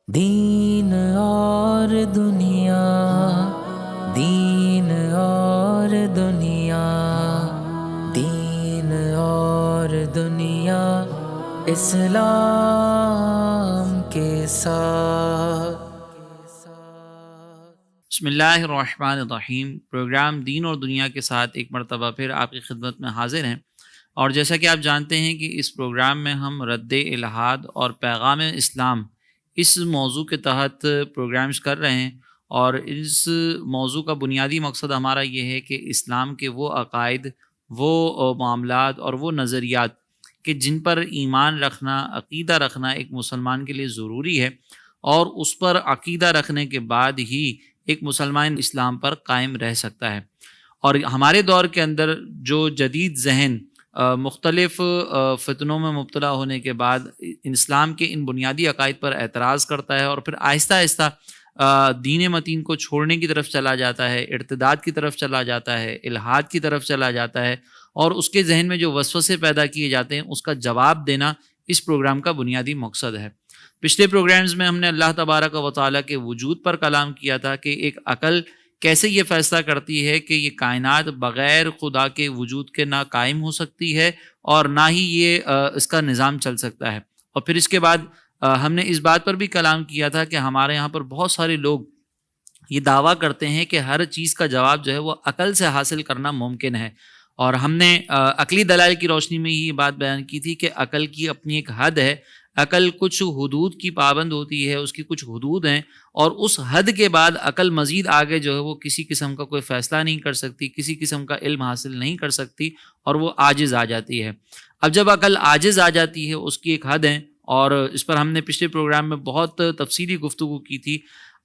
دین اور دنیا، دین اور دنیا، دین اور دنیا اسلام کے ساتھ۔ بسم اللہ الرحمن الرحیم۔ پروگرام دین اور دنیا کے ساتھ ایک مرتبہ پھر آپ کی خدمت میں حاضر ہیں، اور جیسا کہ آپ جانتے ہیں کہ اس پروگرام میں ہم رد الحاد اور پیغام اسلام اس موضوع کے تحت پروگرامز کر رہے ہیں، اور اس موضوع کا بنیادی مقصد ہمارا یہ ہے کہ اسلام کے وہ عقائد، وہ معاملات اور وہ نظریات کہ جن پر ایمان رکھنا، عقیدہ رکھنا ایک مسلمان کے لیے ضروری ہے، اور اس پر عقیدہ رکھنے کے بعد ہی ایک مسلمان اسلام پر قائم رہ سکتا ہے۔ اور ہمارے دور کے اندر جو جدید ذہن مختلف فتنوں میں مبتلا ہونے کے بعد اسلام کے ان بنیادی عقائد پر اعتراض کرتا ہے، اور پھر آہستہ آہستہ دین متین کو چھوڑنے کی طرف چلا جاتا ہے، ارتداد کی طرف چلا جاتا ہے، الحاد کی طرف چلا جاتا ہے، اور اس کے ذہن میں جو وسوسے پیدا کیے جاتے ہیں اس کا جواب دینا اس پروگرام کا بنیادی مقصد ہے۔ پچھلے پروگرامز میں ہم نے اللہ تبارک و تعالیٰ کے وجود پر کلام کیا تھا کہ ایک عقل کیسے یہ فیصلہ کرتی ہے کہ یہ کائنات بغیر خدا کے وجود کے نہ قائم ہو سکتی ہے اور نہ ہی یہ اس کا نظام چل سکتا ہے۔ اور پھر اس کے بعد ہم نے اس بات پر بھی کلام کیا تھا کہ ہمارے یہاں پر بہت سارے لوگ یہ دعویٰ کرتے ہیں کہ ہر چیز کا جواب جو ہے وہ عقل سے حاصل کرنا ممکن ہے، اور ہم نے عقلی دلائل کی روشنی میں یہ بات بیان کی تھی کہ عقل کی اپنی ایک حد ہے، عقل کچھ حدود کی پابند ہوتی ہے، اس کی کچھ حدود ہیں، اور اس حد کے بعد عقل مزید آگے جو ہے وہ کسی قسم کا کوئی فیصلہ نہیں کر سکتی، کسی قسم کا علم حاصل نہیں کر سکتی، اور وہ عاجز آ جاتی ہے۔ اب جب عقل عاجز آ جاتی ہے، اس کی ایک حد ہے، اور اس پر ہم نے پچھلے پروگرام میں بہت تفصیلی گفتگو کی تھی۔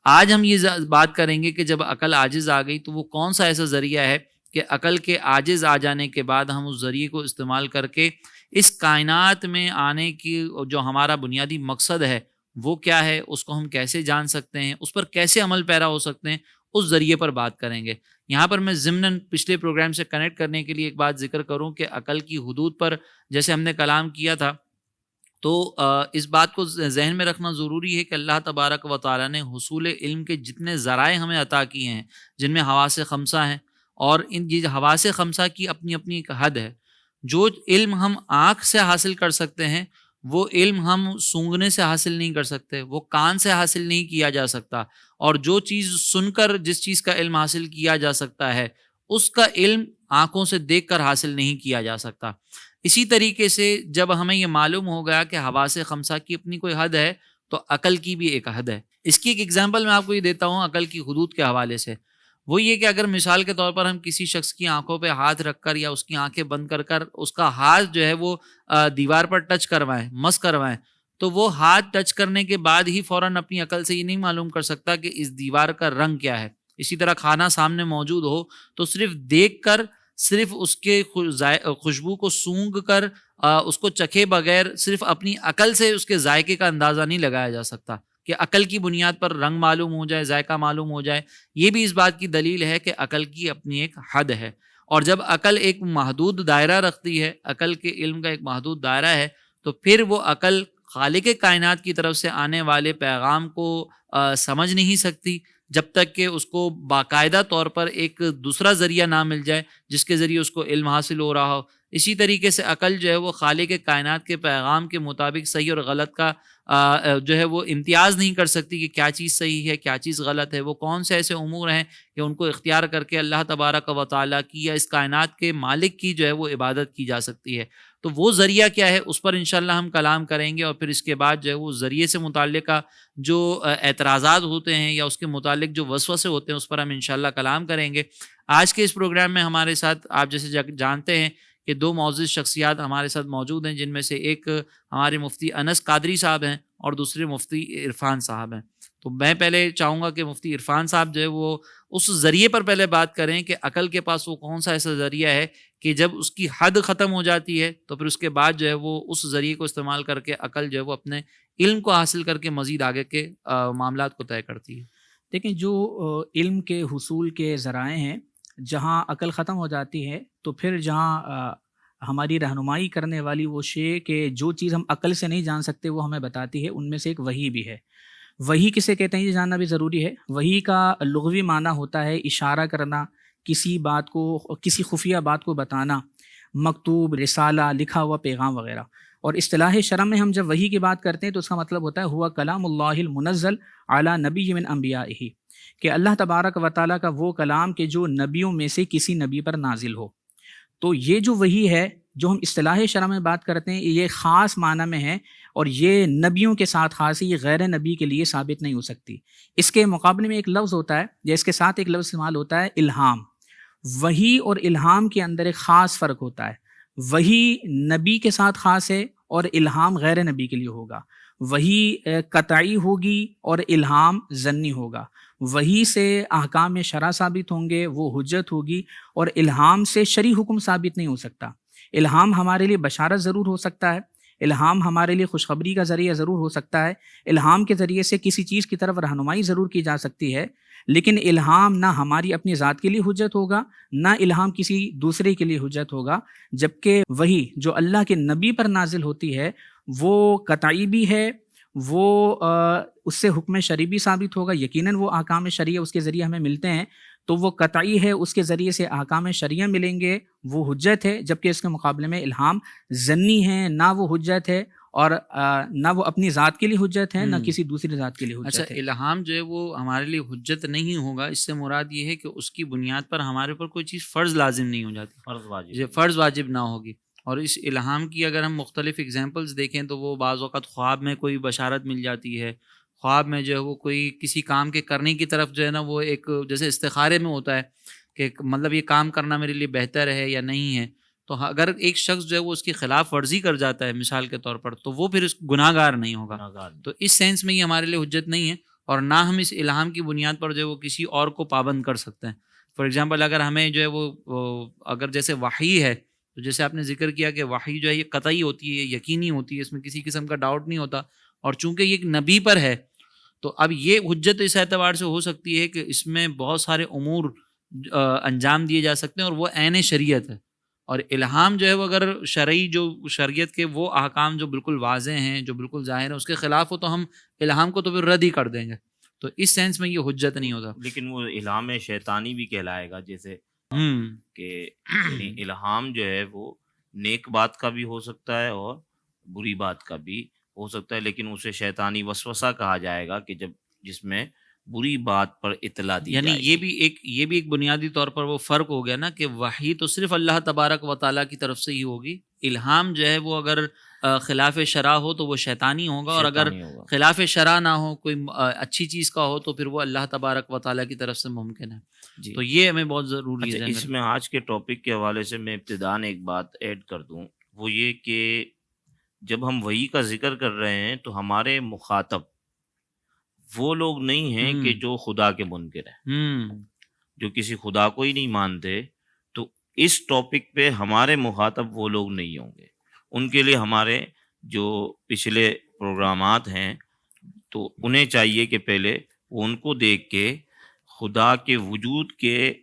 آج ہم یہ بات کریں گے کہ جب عقل عاجز آ گئی تو وہ کون سا ایسا ذریعہ ہے کہ عقل کے عاجز آ جانے کے بعد ہم اس ذریعے کو استعمال کر کے اس کائنات میں آنے کی جو ہمارا بنیادی مقصد ہے وہ کیا ہے، اس کو ہم کیسے جان سکتے ہیں، اس پر کیسے عمل پیرا ہو سکتے ہیں، اس ذریعے پر بات کریں گے۔ یہاں پر میں ضمناً پچھلے پروگرام سے کنیکٹ کرنے کے لیے ایک بات ذکر کروں کہ عقل کی حدود پر جیسے ہم نے کلام کیا تھا، تو اس بات کو ذہن میں رکھنا ضروری ہے کہ اللہ تبارک و تعالیٰ نے حصول علم کے جتنے ذرائع ہمیں عطا کیے ہیں، جن میں حواس خمسہ ہیں، اور ان حواس خمسہ کی اپنی اپنی ایک حد ہے۔ جو علم ہم آنکھ سے حاصل کر سکتے ہیں وہ علم ہم سونگھنے سے حاصل نہیں کر سکتے، وہ کان سے حاصل نہیں کیا جا سکتا، اور جو چیز سن کر جس چیز کا علم حاصل کیا جا سکتا ہے اس کا علم آنکھوں سے دیکھ کر حاصل نہیں کیا جا سکتا۔ اسی طریقے سے جب ہمیں یہ معلوم ہو گیا کہ حواس خمسہ کی اپنی کوئی حد ہے تو عقل کی بھی ایک حد ہے۔ اس کی ایک ایگزامپل میں آپ کو یہ دیتا ہوں عقل کی حدود کے حوالے سے۔ وہ یہ کہ اگر مثال کے طور پر ہم کسی شخص کی آنکھوں پہ ہاتھ رکھ کر یا اس کی آنکھیں بند کر کر اس کا ہاتھ جو ہے وہ دیوار پر ٹچ کروائیں، مس کروائیں، تو وہ ہاتھ ٹچ کرنے کے بعد ہی فوراً اپنی عقل سے یہ نہیں معلوم کر سکتا کہ اس دیوار کا رنگ کیا ہے۔ اسی طرح کھانا سامنے موجود ہو تو صرف دیکھ کر، صرف اس کے خوشبو کو سونگھ کر، اس کو چکھے بغیر صرف اپنی عقل سے اس کے ذائقے کا اندازہ نہیں لگایا جا سکتا کہ عقل کی بنیاد پر رنگ معلوم ہو جائے، ذائقہ معلوم ہو جائے۔ یہ بھی اس بات کی دلیل ہے کہ عقل کی اپنی ایک حد ہے، اور جب عقل ایک محدود دائرہ رکھتی ہے، عقل کے علم کا ایک محدود دائرہ ہے، تو پھر وہ عقل خالق کائنات کی طرف سے آنے والے پیغام کو سمجھ نہیں سکتی جب تک کہ اس کو باقاعدہ طور پر ایک دوسرا ذریعہ نہ مل جائے جس کے ذریعے اس کو علم حاصل ہو رہا ہو۔ اسی طریقے سے عقل جو ہے وہ خالق کائنات کے پیغام کے مطابق صحیح اور غلط کا جو ہے وہ امتیاز نہیں کر سکتی کہ کیا چیز صحیح ہے، کیا چیز غلط ہے۔ وہ کون سے ایسے امور ہیں کہ ان کو اختیار کر کے اللہ تبارک و تعالیٰ کی یا اس کائنات کے مالک کی جو ہے وہ عبادت کی جا سکتی ہے۔ تو وہ ذریعہ کیا ہے اس پر انشاءاللہ ہم کلام کریں گے، اور پھر اس کے بعد جو ہے وہ ذریعے سے متعلقہ جو اعتراضات ہوتے ہیں یا اس کے متعلق جو وسوسے ہوتے ہیں اس پر ہم انشاءاللہ کلام کریں گے۔ آج کے اس پروگرام میں ہمارے ساتھ آپ جیسے جانتے ہیں کہ دو معزز شخصیات ہمارے ساتھ موجود ہیں، جن میں سے ایک ہمارے مفتی انس قادری صاحب ہیں اور دوسرے مفتی عرفان صاحب ہیں۔ تو میں پہلے چاہوں گا کہ مفتی عرفان صاحب جو ہے وہ اس ذریعے پر پہلے بات کریں کہ عقل کے پاس وہ کون سا ایسا ذریعہ ہے کہ جب اس کی حد ختم ہو جاتی ہے تو پھر اس کے بعد جو ہے وہ اس ذریعے کو استعمال کر کے عقل جو ہے وہ اپنے علم کو حاصل کر کے مزید آگے کے معاملات کو طے کرتی ہے۔ دیکھیں، جو علم کے حصول کے ذرائع ہیں، جہاں عقل ختم ہو جاتی ہے تو پھر جہاں ہماری رہنمائی کرنے والی وہ شے کہ جو چیز ہم عقل سے نہیں جان سکتے وہ ہمیں بتاتی ہے، ان میں سے ایک وحی بھی ہے۔ وحی کسے کہتے ہیں یہ جاننا بھی ضروری ہے. وحی کا لغوی معنی ہوتا ہے اشارہ کرنا، کسی بات کو، کسی خفیہ بات کو بتانا، مکتوب، رسالہ، لکھا ہوا پیغام وغیرہ. اور اصطلاح شرع میں ہم جب وحی کی بات کرتے ہیں تو اس کا مطلب ہوتا ہے ہوا کلام اللہ المنزل علی نبی من انبیائہ، کہ اللہ تبارک و تعالیٰ کا وہ کلام کہ جو نبیوں میں سے کسی نبی پر نازل ہو. تو یہ جو وحی ہے جو ہم اصطلاح شرع میں بات کرتے ہیں یہ خاص معنی میں ہے، اور یہ نبیوں کے ساتھ خاص ہے، یہ غیر نبی کے لیے ثابت نہیں ہو سکتی. اس کے مقابلے میں ایک لفظ ہوتا ہے یا اس کے ساتھ ایک لفظ استعمال ہوتا ہے الہام. وحی اور الہام کے اندر ایک خاص فرق ہوتا ہے. وحی نبی کے ساتھ خاص ہے اور الہام غیر نبی کے لیے ہوگا. وحی قطعی ہوگی اور الہام ظنی ہوگا. وحی سے احکام شرع ثابت ہوں گے، وہ حجت ہوگی، اور الہام سے شرعی حکم ثابت نہیں ہو سکتا. الہام ہمارے لیے بشارت ضرور ہو سکتا ہے، الہام ہمارے لیے خوشخبری کا ذریعہ ضرور ہو سکتا ہے، الہام کے ذریعے سے کسی چیز کی طرف رہنمائی ضرور کی جا سکتی ہے، لیکن الہام نہ ہماری اپنی ذات کے لیے حجت ہوگا، نہ الہام کسی دوسرے کے لیے حجت ہوگا. جبکہ وحی جو اللہ کے نبی پر نازل ہوتی ہے وہ قطعی بھی ہے، وہ اس سے حکم شرعی بھی ثابت ہوگا. یقیناً وہ احکام شرعیہ اس کے ذریعے ہمیں ملتے ہیں تو وہ قطعی ہے، اس کے ذریعے سے احکام شرعیہ ملیں گے، وہ حجت ہے. جبکہ اس کے مقابلے میں الہام ظنی ہے، نہ وہ حجت ہے اور نہ وہ اپنی ذات کے لیے حجت ہے، نہ کسی دوسری ذات کے لیے حجت اچھا ہے. الہام جو ہے وہ ہمارے لیے حجت نہیں ہوگا، اس سے مراد یہ ہے کہ اس کی بنیاد پر ہمارے اوپر کوئی چیز فرض لازم نہیں ہو جاتی، فرض واجب نہ ہوگی. اور اس الہام کی اگر ہم مختلف اگزامپلس دیکھیں تو وہ بعض اوقات خواب میں کوئی بشارت مل جاتی ہے، خواب میں جو ہے وہ کوئی کسی کام کے کرنے کی طرف جو ہے نا وہ ایک جیسے استخارے میں ہوتا ہے کہ مطلب یہ کام کرنا میرے لیے بہتر ہے یا نہیں ہے. تو اگر ایک شخص جو ہے وہ اس کی خلاف ورزی کر جاتا ہے مثال کے طور پر تو وہ پھر اس گناہ گار نہیں ہوگا. تو اس سینس میں یہ ہمارے لیے حجت نہیں ہے، اور نہ ہم اس الہام کی بنیاد پر جو ہے وہ کسی اور کو پابند کر سکتے ہیں. فار ایگزامپل اگر ہمیں جو ہے وہ اگر جیسے وحی ہے تو جیسے آپ نے ذکر کیا کہ وحی جو ہے یہ قطعی ہوتی ہے، یقینی ہوتی ہے، اس میں کسی قسم کا ڈاؤٹ نہیں ہوتا، اور چونکہ یہ ایک نبی پر ہے تو اب یہ حجت اس اعتبار سے ہو سکتی ہے کہ اس میں بہت سارے امور انجام دیے جا سکتے ہیں اور وہ عین شریعت ہے. اور الہام جو ہے وہ اگر شرعی جو شریعت کے وہ احکام جو بالکل واضح ہیں، جو بالکل ظاہر ہیں، اس کے خلاف ہو تو ہم الہام کو تو پھر رد ہی کر دیں گے. تو اس سینس میں یہ حجت نہیں ہوتا. لیکن وہ الہام شیطانی بھی کہلائے گا، جیسے کہ یعنی الہام جو ہے وہ نیک بات کا بھی ہو سکتا ہے اور بری بات کا بھی ہو سکتا ہے، لیکن اسے شیطانی وسوسہ کہا جائے گا کہ جس میں بری بات پر اطلاع دی یعنی جائے گی. یہ بھی ایک بنیادی طور پر وہ فرق ہو گیا نا کہ وحی تو صرف اللہ تبارک و تعالیٰ کی طرف سے ہی ہوگی، الہام جو ہے وہ اگر خلاف شرع ہو تو وہ شیطانی ہوگا، اور اگر خلاف شرع نہ ہو، کوئی اچھی چیز کا ہو تو پھر وہ اللہ تبارک و تعالیٰ کی طرف سے ممکن ہے. جی. تو یہ ہمیں بہت ضروری ہے. اس میں آج کے ٹاپک کے حوالے سے میں ابتداً ایک بات ایڈ کر دوں، وہ یہ کہ جب ہم وحی کا ذکر کر رہے ہیں تو ہمارے مخاطب وہ لوگ نہیں ہیں کہ جو خدا کے منکر ہیں، جو کسی خدا کو ہی نہیں مانتے. تو اس ٹاپک پہ ہمارے مخاطب وہ لوگ نہیں ہوں گے. ان کے لیے ہمارے جو پچھلے پروگرامات ہیں تو انہیں چاہیے کہ پہلے وہ ان کو دیکھ کے خدا کے وجود کے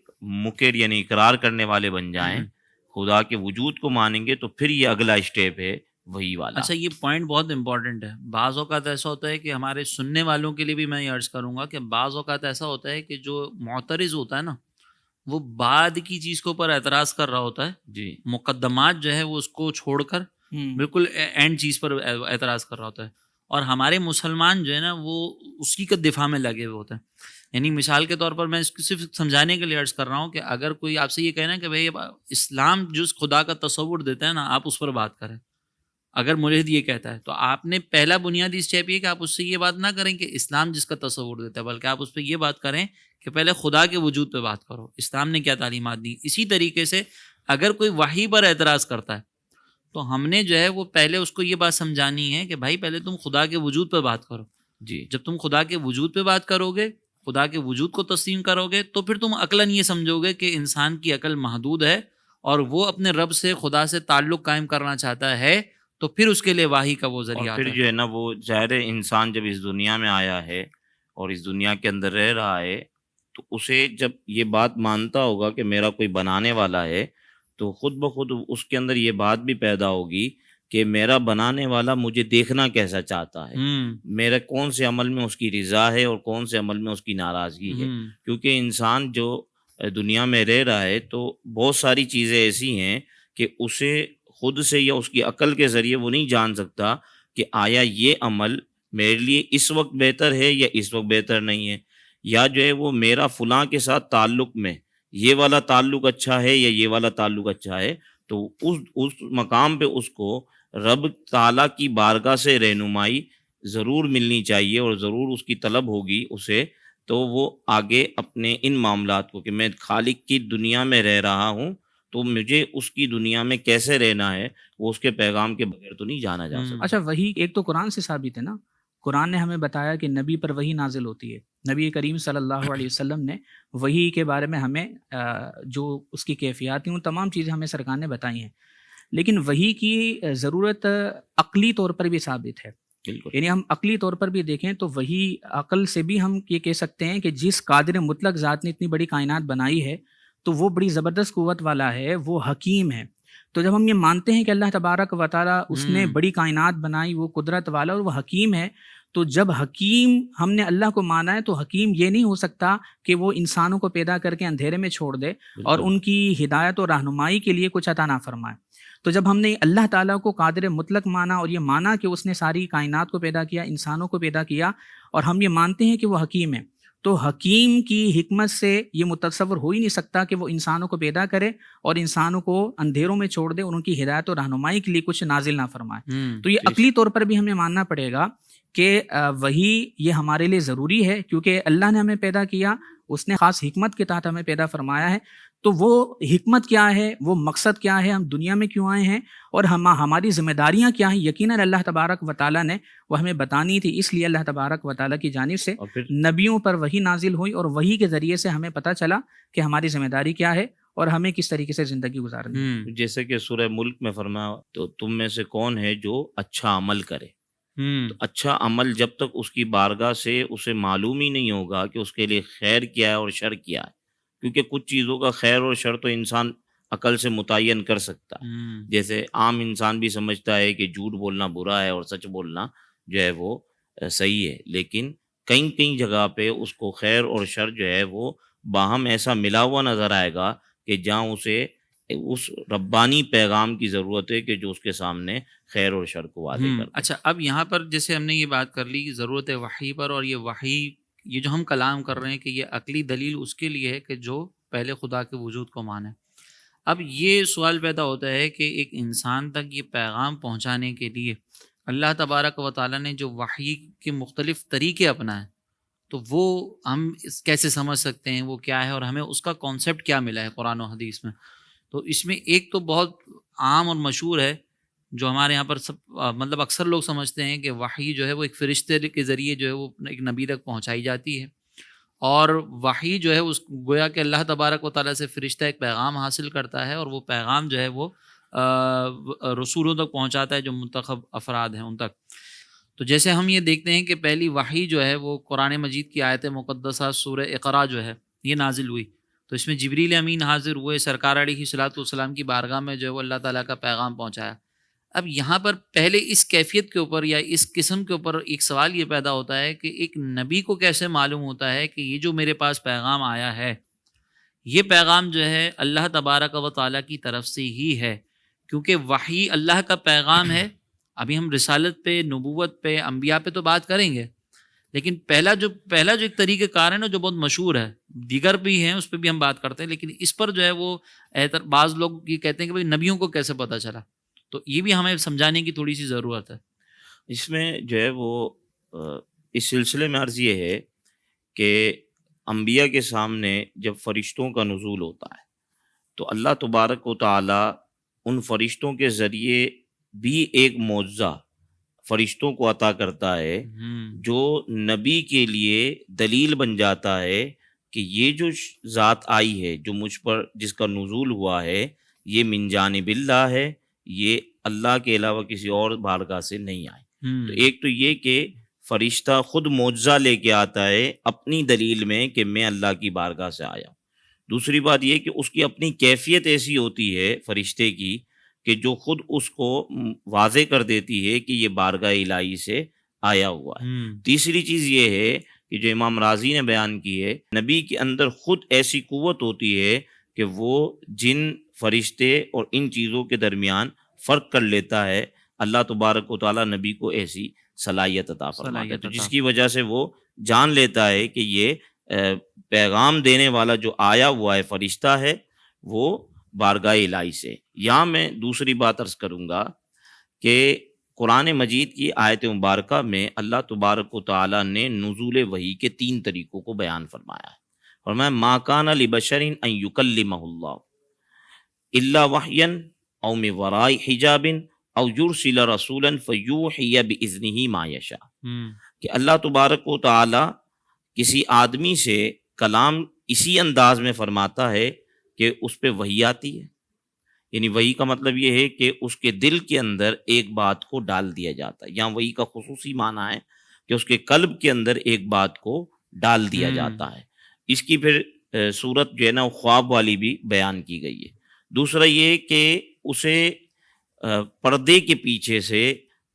مکر یعنی اقرار کرنے والے بن جائیں. خدا کے وجود کو مانیں گے تو پھر یہ اگلا اسٹیپ ہے وہی والا. اچھا یہ پوائنٹ بہت امپورٹنٹ ہے. بعض اوقات ایسا ہوتا ہے کہ ہمارے سننے والوں کے لیے بھی میں یہ عرض کروں گا کہ بعض اوقات ایسا ہوتا ہے کہ جو معترض ہوتا ہے نا وہ بعد کی چیز کے اوپر اعتراض کر رہا ہوتا ہے. جی. مقدمات جو ہے وہ اس کو چھوڑ کر بالکل اینڈ چیز پر اعتراض کر رہا ہوتا ہے، اور ہمارے مسلمان جو ہے نا وہ اس کی دفاع میں لگے ہوئے ہوتے ہیں. یعنی مثال کے طور پر میں اس کو صرف سمجھانے کے لیے عرض کر رہا ہوں کہ اگر کوئی آپ سے یہ کہنا کہ بھائی اسلام جس خدا کا تصور دیتا ہے نا آپ اس پر بات کریں، اگر مرید یہ کہتا ہے تو آپ نے پہلا بنیادی اسٹیپ یہ کہ آپ اس سے یہ بات نہ کریں کہ اسلام جس کا تصور دیتا ہے، بلکہ آپ اس پہ یہ بات کریں کہ پہلے خدا کے وجود پہ بات کرو، اسلام نے کیا تعلیمات دی. اسی طریقے سے اگر کوئی وحی پر اعتراض کرتا ہے تو ہم نے جو ہے وہ پہلے اس کو یہ بات سمجھانی ہے کہ بھائی پہلے تم خدا کے وجود پہ بات کرو. جی. جب تم خدا کے وجود پہ بات کرو گے، خدا کے وجود کو تسلیم کرو گے، تو پھر تم عقلاً یہ سمجھو گے کہ انسان کی عقل محدود ہے اور وہ اپنے رب سے خدا سے تعلق قائم کرنا چاہتا ہے، تو پھر اس کے لیے وحی کا وہ ذریعہ اور پھر جو ہے نا وہ ظاہر انسان جب اس دنیا میں آیا ہے اور اس دنیا کے اندر رہ رہا ہے تو اسے جب یہ بات مانتا ہوگا کہ میرا کوئی بنانے والا ہے تو خود بخود اس کے اندر یہ بات بھی پیدا ہوگی کہ میرا بنانے والا مجھے دیکھنا کیسا چاہتا ہے، میرا کون سے عمل میں اس کی رضا ہے اور کون سے عمل میں اس کی ناراضگی ہے. کیونکہ انسان جو دنیا میں رہ رہا ہے تو بہت ساری چیزیں ایسی ہیں کہ اسے خود سے یا اس کی عقل کے ذریعے وہ نہیں جان سکتا کہ آیا یہ عمل میرے لیے اس وقت بہتر ہے یا اس وقت بہتر نہیں ہے، یا جو ہے وہ میرا فلاں کے ساتھ تعلق میں یہ والا تعلق اچھا ہے یا یہ والا تعلق اچھا ہے. تو اس مقام پہ اس کو رب تعالیٰ کی بارگاہ سے رہنمائی ضرور ملنی چاہیے اور ضرور اس کی طلب ہوگی اسے، تو وہ آگے اپنے ان معاملات کو کہ میں خالق کی دنیا میں رہ رہا ہوں تو مجھے اس کی دنیا میں کیسے رہنا ہے، وہ اس کے پیغام کے بغیر تو نہیں جانا جا سکتا. اچھا، وہی ایک تو قرآن سے ثابت ہے نا، قرآن نے ہمیں بتایا کہ نبی پر وحی نازل ہوتی ہے. نبی کریم صلی اللہ علیہ وسلم نے وحی کے بارے میں ہمیں جو اس کی کیفیات ہیں، ان تمام چیزیں ہمیں سرکار نے بتائی ہیں. لیکن وحی کی ضرورت عقلی طور پر بھی ثابت ہے. بالکل. یعنی ہم عقلی طور پر بھی دیکھیں تو وہی عقل سے بھی ہم یہ کہہ سکتے ہیں کہ جس قادر مطلق ذات نے اتنی بڑی کائنات بنائی ہے تو وہ بڑی زبردست قوت والا ہے، وہ حکیم ہے. تو جب ہم یہ مانتے ہیں کہ اللہ تبارک و تعالیٰ اس نے بڑی کائنات بنائی، وہ قدرت والا اور وہ حکیم ہے، تو جب حکیم ہم نے اللہ کو مانا ہے تو حکیم یہ نہیں ہو سکتا کہ وہ انسانوں کو پیدا کر کے اندھیرے میں چھوڑ دے اور ان کی ہدایت اور رہنمائی کے لیے کچھ عطا نہ فرمائے. تو جب ہم نے اللہ تعالیٰ کو قادر مطلق مانا اور یہ مانا کہ اس نے ساری کائنات کو پیدا کیا، انسانوں کو پیدا کیا، اور ہم یہ مانتے ہیں کہ وہ حکیم ہے، تو حکیم کی حکمت سے یہ متصور ہو ہی نہیں سکتا کہ وہ انسانوں کو پیدا کرے اور انسانوں کو اندھیروں میں چھوڑ دے اور ان کی ہدایت اور رہنمائی کے لیے کچھ نازل نہ فرمائے. تو یہ عقلی طور پر بھی ہمیں ماننا پڑے گا کہ وہی یہ ہمارے لیے ضروری ہے، کیونکہ اللہ نے ہمیں پیدا کیا، اس نے خاص حکمت کے تحت ہمیں پیدا فرمایا ہے. تو وہ حکمت کیا ہے، وہ مقصد کیا ہے، ہم دنیا میں کیوں آئے ہیں اور ہماری ذمہ داریاں کیا ہیں، یقیناً اللہ تبارک و تعالیٰ نے وہ ہمیں بتانی تھی. اس لیے اللہ تبارک و تعالیٰ کی جانب سے نبیوں پر وحی نازل ہوئی اور وحی کے ذریعے سے ہمیں پتہ چلا کہ ہماری ذمہ داری کیا ہے اور ہمیں کس طریقے سے زندگی گزارنی ہے. جیسے کہ سورہ ملک میں فرمایا تو تم میں سے کون ہے جو اچھا عمل کرے. تو اچھا عمل جب تک اس کی بارگاہ سے اسے معلوم ہی نہیں ہوگا کہ اس کے لیے خیر کیا ہے اور شر کیا ہے، کیونکہ کچھ چیزوں کا خیر اور شر تو انسان عقل سے متعین کر سکتا ہے. جیسے عام انسان بھی سمجھتا ہے کہ جھوٹ بولنا برا ہے اور سچ بولنا جو ہے وہ صحیح ہے، لیکن کئی جگہ پہ اس کو خیر اور شر جو ہے وہ باہم ایسا ملا ہوا نظر آئے گا کہ جہاں اسے اس ربانی پیغام کی ضرورت ہے کہ جو اس کے سامنے خیر اور شر کو واضح کر. اچھا، اب یہاں پر جیسے ہم نے یہ بات کر لی ضرورت ہے وحی پر، اور یہ وحی یہ جو ہم کلام کر رہے ہیں کہ یہ عقلی دلیل اس کے لیے ہے کہ جو پہلے خدا کے وجود کو مانے. اب یہ سوال پیدا ہوتا ہے کہ ایک انسان تک یہ پیغام پہنچانے کے لیے اللہ تبارک و تعالیٰ نے جو وحی کے مختلف طریقے اپنائے، تو وہ ہم کیسے سمجھ سکتے ہیں وہ کیا ہے اور ہمیں اس کا کانسیپٹ کیا ملا ہے قرآن و حدیث میں. تو اس میں ایک تو بہت عام اور مشہور ہے جو ہمارے یہاں پر مطلب اکثر لوگ سمجھتے ہیں کہ وحی جو ہے وہ ایک فرشتے کے ذریعے جو ہے وہ ایک نبی تک پہنچائی جاتی ہے، اور وحی جو ہے اس گویا کہ اللہ تبارک و تعالیٰ سے فرشتہ ایک پیغام حاصل کرتا ہے اور وہ پیغام جو ہے وہ رسولوں تک پہنچاتا ہے جو منتخب افراد ہیں ان تک. تو جیسے ہم یہ دیکھتے ہیں کہ پہلی وحی جو ہے وہ قرآن مجید کی آیت مقدسہ سورہ اقرا جو ہے یہ نازل ہوئی. تو اس میں جبریل امین حاضر ہوئے، سرکار علیہ الصلوۃ والسلام کی بارگاہ میں جو ہے وہ اللہ تعالیٰ کا پیغام پہنچایا. اب یہاں پر پہلے اس کیفیت کے اوپر یا اس قسم کے اوپر ایک سوال یہ پیدا ہوتا ہے کہ ایک نبی کو کیسے معلوم ہوتا ہے کہ یہ جو میرے پاس پیغام آیا ہے یہ پیغام جو ہے اللہ تبارک و تعالیٰ کی طرف سے ہی ہے، کیونکہ وحی اللہ کا پیغام ہے. ابھی ہم رسالت پہ، نبوت پہ، انبیاء پہ تو بات کریں گے، لیکن پہلا جو ایک طریقہ کار ہے نا جو بہت مشہور ہے، دیگر بھی ہیں اس پہ بھی ہم بات کرتے ہیں، لیکن اس پر جو ہے وہ بعض لوگ یہ کہتے ہیں کہ بھائی نبیوں کو کیسے پتہ چلا. تو یہ بھی ہمیں سمجھانے کی تھوڑی سی ضرورت ہے. اس میں جو ہے وہ اس سلسلے میں عرض یہ ہے کہ انبیاء کے سامنے جب فرشتوں کا نزول ہوتا ہے تو اللہ تبارک و تعالی ان فرشتوں کے ذریعے بھی ایک معجزہ فرشتوں کو عطا کرتا ہے جو نبی کے لیے دلیل بن جاتا ہے کہ یہ جو ذات آئی ہے جو مجھ پر جس کا نزول ہوا ہے یہ من جانب اللہ ہے، یہ اللہ کے علاوہ کسی اور بارگاہ سے نہیں آئے. تو ایک تو یہ کہ فرشتہ خود معجزہ لے کے آتا ہے اپنی دلیل میں کہ میں اللہ کی بارگاہ سے آیا ہوں. دوسری بات یہ کہ اس کی اپنی کیفیت ایسی ہوتی ہے فرشتے کی کہ جو خود اس کو واضح کر دیتی ہے کہ یہ بارگاہ الہی سے آیا ہوا ہے۔ تیسری چیز یہ ہے کہ جو امام رازی نے بیان کی ہے، نبی کے اندر خود ایسی قوت ہوتی ہے کہ وہ جن فرشتے اور ان چیزوں کے درمیان فرق کر لیتا ہے۔ اللہ تبارک و تعالیٰ نبی کو ایسی صلاحیت عطا فرماتا ہے، تو جس کی وجہ سے وہ جان لیتا ہے کہ یہ پیغام دینے والا جو آیا ہوا ہے فرشتہ ہے وہ بارگاہ الہی سے۔ یہاں میں دوسری بات عرض کروں گا کہ قرآن مجید کی آیت مبارکہ میں اللہ تبارک و تعالیٰ نے نزول وحی کے 3 طریقوں کو بیان فرمایا ہے، اور میں ما کان لبشر ان یکلمہ اللہ الا وحیا او من وراء حجاب او یرسل رسولا فیوحی باذنہ ما یشاء، کہ اللہ تبارک و تعالیٰ کسی آدمی سے کلام اسی انداز میں فرماتا ہے کہ اس پہ وحی آتی ہے، یعنی وحی کا مطلب یہ ہے کہ اس کے دل کے اندر ایک بات کو ڈال دیا جاتا ہے۔ یہاں وحی کا خصوصی معنی ہے کہ اس کے قلب کے اندر ایک بات کو ڈال دیا جاتا ہے۔ اس کی پھر صورت جو ہے نا خواب والی بھی بیان کی گئی ہے۔ دوسرا یہ کہ اسے پردے کے پیچھے سے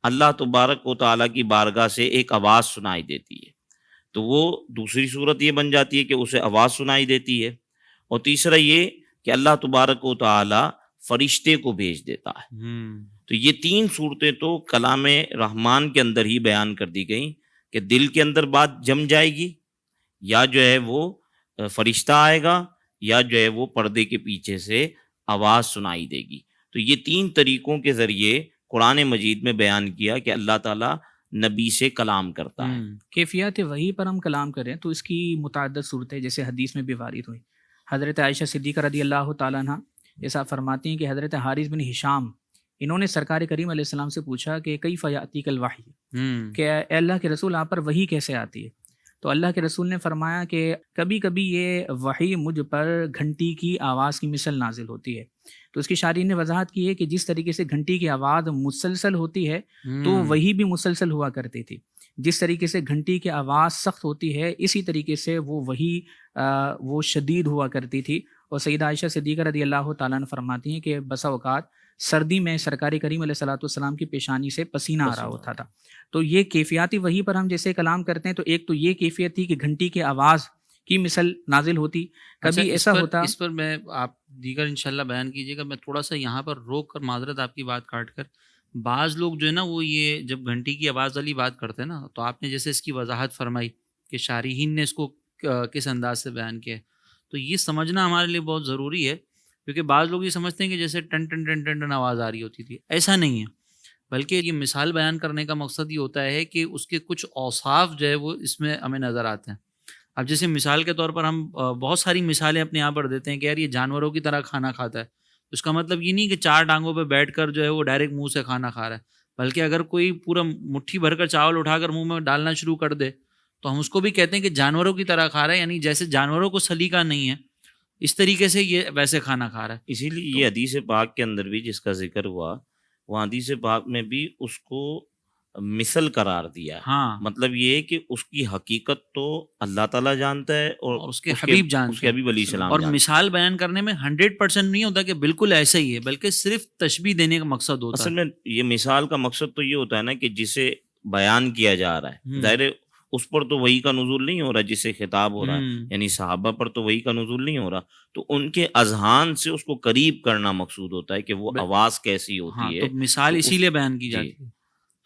اللہ تبارک و تعالیٰ کی بارگاہ سے ایک آواز سنائی دیتی ہے، تو وہ دوسری صورت یہ بن جاتی ہے کہ اسے آواز سنائی دیتی ہے۔ اور تیسرا یہ کہ اللہ تبارک و تعالیٰ فرشتے کو بھیج دیتا ہے۔ تو یہ 3 صورتیں تو کلام رحمان کے اندر ہی بیان کر دی گئیں کہ دل کے اندر بات جم جائے گی، یا جو ہے وہ فرشتہ آئے گا، یا جو ہے وہ پردے کے پیچھے سے آواز سنائی دے گی۔ تو یہ 3 طریقوں کے ذریعے قرآن مجید میں بیان کیا کہ اللہ تعالیٰ نبی سے کلام کرتا ہے۔ کیفیات وحی پر ہم کلام کریں تو اس کی متعدد صورتیں جیسے حدیث میں بھی وارد ہوئی۔ حضرت عائشہ صدیقہ رضی اللہ تعالیٰ عنہ ایسا فرماتی ہیں کہ حضرت حارث بن ہشام انہوں نے سرکار کریم علیہ السلام سے پوچھا کہ کیف یاتیک الوحی، کہ اے اللہ کے رسول آپ پر وحی کیسے آتی ہے؟ تو اللہ کے رسول نے فرمایا کہ کبھی کبھی یہ وحی مجھ پر گھنٹی کی آواز کی مثل نازل ہوتی ہے۔ تو اس کی شارحین نے وضاحت کی ہے کہ جس طریقے سے گھنٹی کی آواز مسلسل ہوتی ہے تو وحی بھی مسلسل ہوا کرتی تھی، جس طریقے سے گھنٹی کی آواز سخت ہوتی ہے اسی طریقے سے وہ وحی وہ شدید ہوا کرتی تھی۔ اور سیدہ عائشہ صدیقہ رضی اللہ تعالیٰ عنہ فرماتی ہیں کہ بسا اوقات سردی میں سرکار کریم علیہ الصلوۃ والسلام کی پیشانی سے پسینہ آ رہا ہوتا تھا۔ تو یہ کیفیاتی وحی پر ہم جیسے کلام کرتے ہیں تو ایک تو یہ کیفیت تھی کہ گھنٹی کی آواز کی مثل نازل ہوتی، کبھی ایسا ہوتا۔ اس پر میں آپ دیگر انشاءاللہ بیان کیجیے گا، میں تھوڑا سا یہاں پر روک کر معذرت آپ کی بات کاٹ کر، بعض لوگ جو ہے نا وہ یہ جب گھنٹی کی آواز والی بات کرتے ہیں نا، تو آپ نے جیسے اس کی وضاحت فرمائی کہ شارحین نے اس کو کس انداز سے بیان کیا ہے، تو یہ سمجھنا ہمارے لیے بہت ضروری ہے، کیونکہ بعض لوگ یہ سمجھتے ہیں کہ جیسے ٹن ٹن ٹن ٹن ٹن آواز آ رہی ہوتی تھی، ایسا نہیں ہے، بلکہ یہ مثال بیان کرنے کا مقصد یہ ہوتا ہے کہ اس کے کچھ اوصاف جو ہے وہ اس میں ہمیں نظر آتے ہیں۔ اب جیسے مثال کے طور پر ہم بہت ساری مثالیں اپنے یہاں پر دیتے ہیں کہ یار یہ جانوروں کی طرح کھانا کھاتا ہے، اس کا مطلب یہ نہیں کہ 4 ٹانگوں پہ بیٹھ کر جو ہے وہ ڈائریکٹ منہ سے کھانا کھا رہا ہے، بلکہ اگر کوئی پورا مٹھی بھر کر چاول اٹھا کر منہ میں ڈالنا شروع کر دے تو ہم اس کو بھی کہتے ہیں کہ جانوروں کی طرح کھا رہا ہے، یعنی جیسے جانوروں کو سلیقہ نہیں ہے اس طریقے سے یہ ویسے کھانا کھا رہا ہے۔ اسی لیے یہ حدیث پاک کے اندر بھی جس کا ذکر ہوا، وہ حدیث پاک میں بھی اس کو مثل قرار دیا ہے۔ ہاں، مطلب یہ ہے کہ اس کی حقیقت تو اللہ تعالیٰ جانتا ہے اور اس کے حبیب جانتے اس کے حبیب علیہ السلام اور جانتے ہیں۔ مثال بیان کرنے میں 100% نہیں ہوتا کہ بالکل ایسا ہی ہے، بلکہ صرف تشبیہ دینے کا مقصد ہوتا اصل ہے۔ میں یہ مثال کا مقصد تو یہ ہوتا ہے نا کہ جسے بیان کیا جا رہا ہے، ظاہر ہے اس پر تو وحی کا نزول نہیں ہو رہا جسے خطاب ہو رہا ہے، یعنی صحابہ پر تو وحی کا نزول نہیں ہو رہا، تو ان کے اذہان سے اس کو قریب کرنا مقصود ہوتا ہے کہ وہ آواز کیسی ہوتی ہے۔ تو مثال اسی لیے بیان کی جاتی ہے۔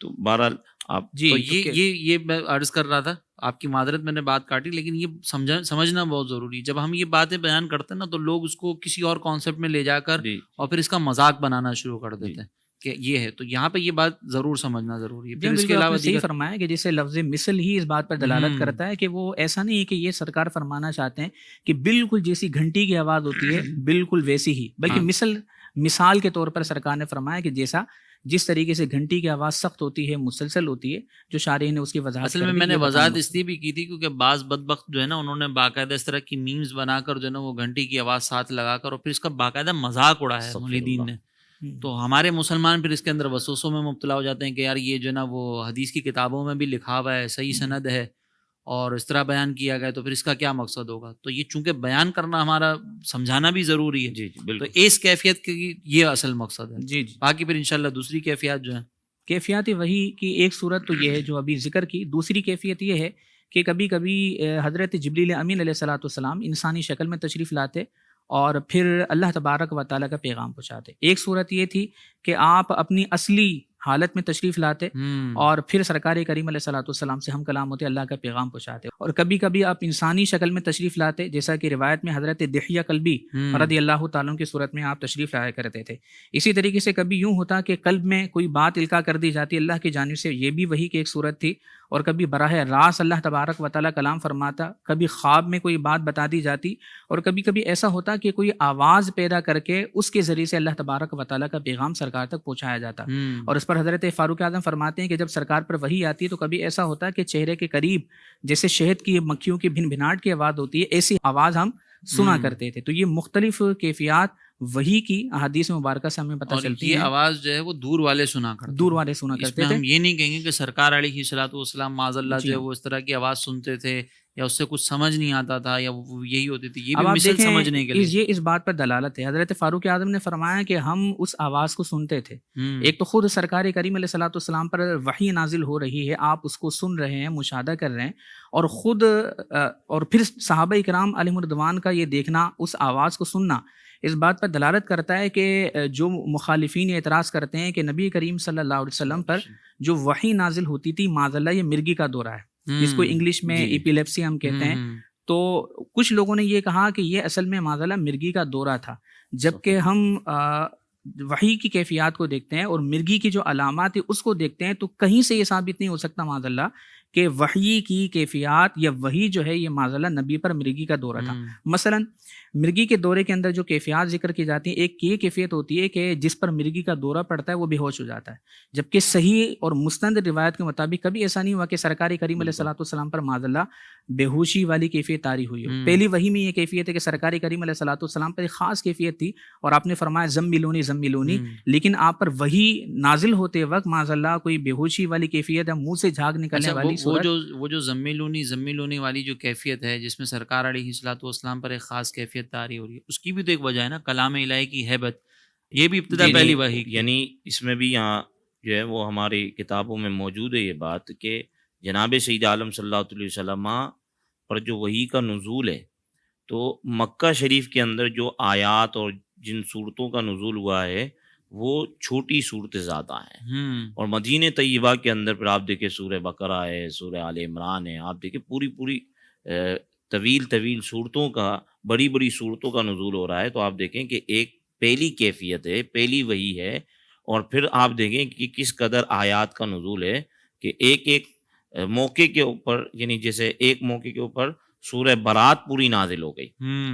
تو بہرحال آپ جی، یہ میں عرض کر رہا تھا، آپ کی معذرت میں نے بات کاٹی، لیکن یہ سمجھنا بہت ضروری ہے۔ جب ہم یہ باتیں بیان کرتے ہیں نا تو لوگ اس کو کسی اور کانسیپٹ میں لے جا کر اور پھر اس کا مذاق بنانا شروع کر دیتے ہیں کہ یہ ہے، تو یہاں پہ یہ بات ضرور سمجھنا ضروری ہے۔ پھر اس کے علاوہ صحیح فرمایا کہ جیسے لفظ مثل ہی اس بات پر دلالت کرتا ہے کہ وہ ایسا نہیں ہے کہ یہ سرکار فرمانا چاہتے ہیں کہ بالکل جیسی گھنٹی کی آواز ہوتی ہے بالکل ویسی ہی، بلکہ مثال کے طور پر سرکار نے فرمایا کہ جس طریقے سے گھنٹی کی آواز سخت ہوتی ہے، مسلسل ہوتی ہے، جو شارح نے اس کی وضاحت اصل میں نے وضاحت اس لیے بھی کی تھی کیونکہ بعض بدبخت جو ہے نا انہوں نے باقاعدہ اس طرح کی میمز بنا کر جو ہے نا وہ گھنٹی کی آواز ساتھ لگا کر اور پھر اس کا باقاعدہ مذاق اڑایا ہے مولیدین نے، تو ہمارے مسلمان پھر اس کے اندر وسوسوں میں مبتلا ہو جاتے ہیں کہ یار یہ جو ہے نا وہ حدیث کی کتابوں میں بھی لکھا ہوا ہے، صحیح سند ہے، اور اس طرح بیان کیا گیا تو پھر اس کا کیا مقصد ہوگا. تو یہ چونکہ بیان کرنا ہمارا سمجھانا بھی ضروری ہے. جی جی تو بالکل. اس کیفیت کی یہ اصل مقصد ہے. جی جی. باقی پھر انشاءاللہ دوسری کیفیات جو ہیں کیفیات وحی کی ایک صورت تو یہ ہے جو ابھی ذکر کی. دوسری کیفیت یہ ہے کہ کبھی کبھی حضرت جبریل امین علیہ الصلوۃ والسلام انسانی شکل میں تشریف لاتے اور پھر اللہ تبارک و تعالیٰ کا پیغام پہنچاتے. ایک صورت یہ تھی کہ آپ اپنی اصلی حالت میں تشریف لاتے اور پھر سرکار کریم علیہ الصلوۃ والسلام سے ہم کلام ہوتے، اللہ کا پیغام پہنچاتے. اور کبھی کبھی آپ انسانی شکل میں تشریف لاتے، جیسا کہ روایت میں حضرت دحیہ کلبی رضی اللہ تعالیٰ کی صورت میں آپ تشریف لایا کرتے تھے. اسی طریقے سے کبھی یوں ہوتا کہ قلب میں کوئی بات القاء کر دی جاتی اللہ کی جانب سے، یہ بھی وحی کی ایک صورت تھی. اور کبھی براہ راست اللہ تبارک و تعالیٰ کلام فرماتا، کبھی خواب میں کوئی بات بتا دی جاتی، اور کبھی کبھی ایسا ہوتا کہ کوئی آواز پیدا کر کے اس کے ذریعے سے اللہ تبارک و تعالیٰ کا پیغام سرکار تک پہنچایا جاتا. اور اس پر حضرت فاروق اعظم فرماتے ہیں کہ جب سرکار پر وحی آتی ہے تو کبھی ایسا ہوتا ہے کہ چہرے کے قریب جیسے شہد کی مکھیوں کی بھن بھناٹ کی آواز ہوتی ہے، ایسی آواز ہم سنا کرتے تھے. تو یہ مختلف کیفیات وحی کی احادیث مبارکہ سے ہمیں پتہ چلتی ہے. یہ آواز جو ہے وہ دور والے سنا کرتے، دور والے سنا کرتے تھے. ہم یہ نہیں کہیں گے کہ سرکار علیہ الصلوۃ والسلام معاذ اللہ جو ہے وہ اس طرح کی آواز سنتے تھے یا اس سے کچھ سمجھ نہیں آتا تھا یا وہ یہی ہوتی تھی. یہ بھی مثل سمجھنے کے لیے یہ اس بات پر دلالت ہے. حضرت فاروق اعظم نے فرمایا کہ ہم اس آواز کو سنتے تھے. ایک تو خود سرکار کریم علیہ الصلوۃ والسلام پر وحی نازل ہو رہی ہے، آپ اس کو سن رہے ہیں، مشاہدہ کر رہے ہیں، اور خود اور پھر صحابہ کرام علیہم الرضوان کا یہ دیکھنا، اس آواز کو سننا، اس بات پر دلالت کرتا ہے کہ جو مخالفین اعتراض کرتے ہیں کہ نبی کریم صلی اللہ علیہ وسلم پر جو وحی نازل ہوتی تھی معاذ اللہ یہ مرگی کا دورہ ہے، جس کو انگلش میں ایپیلیپسی ہم کہتے ہیں. تو کچھ لوگوں نے یہ کہا کہ یہ اصل میں معاذ اللہ مرگی کا دورہ تھا، جبکہ ہم وحی کی کیفیات کو دیکھتے ہیں اور مرگی کی جو علامات ہیں اس کو دیکھتے ہیں تو کہیں سے یہ ثابت نہیں ہو سکتا معاذ اللہ کہ وحی کی کیفیات یا وحی جو ہے یہ معاذ اللہ نبی پر مرگی کا دورہ تھا. مثلا مرگی کے دورے کے اندر جو کیفیات ذکر کی جاتی ہیں، ایک یہ کیفیت ہوتی ہے کہ جس پر مرگی کا دورہ پڑتا ہے وہ بے ہوش ہو جاتا ہے، جبکہ صحیح اور مستند روایت کے مطابق کبھی ایسا نہیں ہوا کہ سرکار کریم علیہ الصلوۃ والسلام پر معاذ اللہ بے ہوشی والی کیفیت طاری ہوئی ہو. پہلی وحی میں یہ کیفیت ہے کہ سرکار کریم علیہ الصلوۃ والسلام پر ایک خاص کیفیت تھی اور آپ نے فرمایا زملونی زملونی، لیکن آپ پر وحی نازل ہوتے وقت معاذ اللہ کوئی بے ہوشی والی کیفیت ہے، منہ سے جھاگ نکلنے والی صورت. وہ جو زملونی والی جو کیفیت ہے جس میں سرکار علیہ الصلوۃ والسلام پر ایک خاص کیفیت طاری ہو رہی ہے، اس کی بھی تو ایک وجہ ہے نا، کلام الہی کی ہیبت، یہ بھی ابتدا پہلی وحی. یعنی اس میں بھی یہاں جو ہے وہ ہماری کتابوں میں موجود ہے یہ بات کہ جناب سید عالم صلی اللہ علیہ وسلم پر جو وحی کا نزول ہے تو مکہ شریف کے اندر جو آیات اور جن صورتوں کا نزول ہوا ہے وہ چھوٹی صورتیں زیادہ ہیں، اور مدینہ طیبہ کے اندر پھر آپ دیکھیں سورہ بقرہ ہے، سورہ آل عمران ہے، آپ دیکھیں پوری طویل صورتوں کا، بڑی صورتوں کا نزول ہو رہا ہے. تو آپ دیکھیں کہ ایک پہلی کیفیت ہے، پہلی وحی ہے، اور پھر آپ دیکھیں کہ کس قدر آیات کا نزول ہے کہ ایک موقع کے اوپر، یعنی جیسے ایک موقع کے اوپر سورہ برات پوری نازل ہو گئی،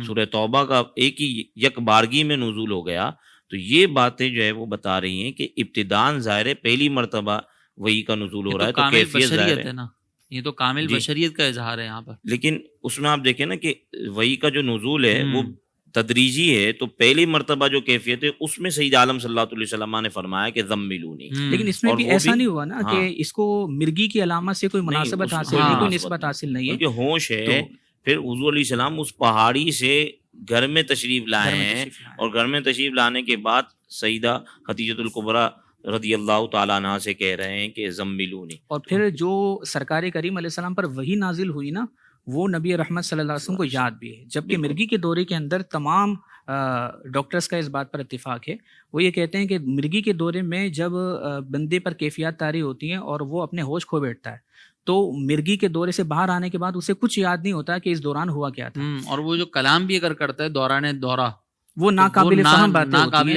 سورہ توبہ کا ایک ہی یک بارگی میں نزول ہو گیا. تو یہ باتیں جو ہے وہ بتا رہی ہیں کہ ابتداً ظاہر ہے پہلی مرتبہ وحی کا نزول ہو رہا ہے، تو کیفیت ظاہر ہے نا، یہ تو کامل بشریت کا اظہار ہے یہاں پر. لیکن اس میں آپ دیکھیں نا کہ وحی کا جو نزول ہے وہ تدریجی ہے. تو پہلی مرتبہ جو کیفیت ہے اس میں سید عالم صلی اللہ علیہ وسلم نے فرمایا کہ زملونی، لیکن اس میں بھی ایسا نہیں ہوا نا کہ اس کو مرگی کی علامت سے کوئی مناسبت حاصل نہیں، کوئی نسبت حاصل نہیں ہے، کیونکہ ہوش ہے. پھر حضور علیہ السلام اس پہاڑی سے گھر میں تشریف لائے ہیں، اور گھر میں تشریف لانے کے بعد سیدہ خدیجۃ الکبریٰ رضی اللہ تعالیٰ عنہ سے کہہ رہے ہیں کہ زملونی. اور پھر جو سرکار کریم علیہ السلام پر وحی نازل ہوئی نا وہ نبی رحمت صلی اللہ علیہ وسلم کو یاد بھی ہے، جبکہ مرگی کے دورے کے اندر تمام ڈاکٹرز کا اس بات پر اتفاق ہے. وہ یہ کہتے ہیں کہ مرگی کے دورے میں جب بندے پر کیفیات طاری ہوتی ہیں اور وہ اپنے ہوش کھو بیٹھتا ہے تو مرگی کے دورے سے باہر آنے کے بعد اسے کچھ یاد نہیں ہوتا کہ اس دوران ہوا کیا تھا. اور وہ جو کلام بھی اگر کرتا ہے دوران دورہ، وہ ناقابل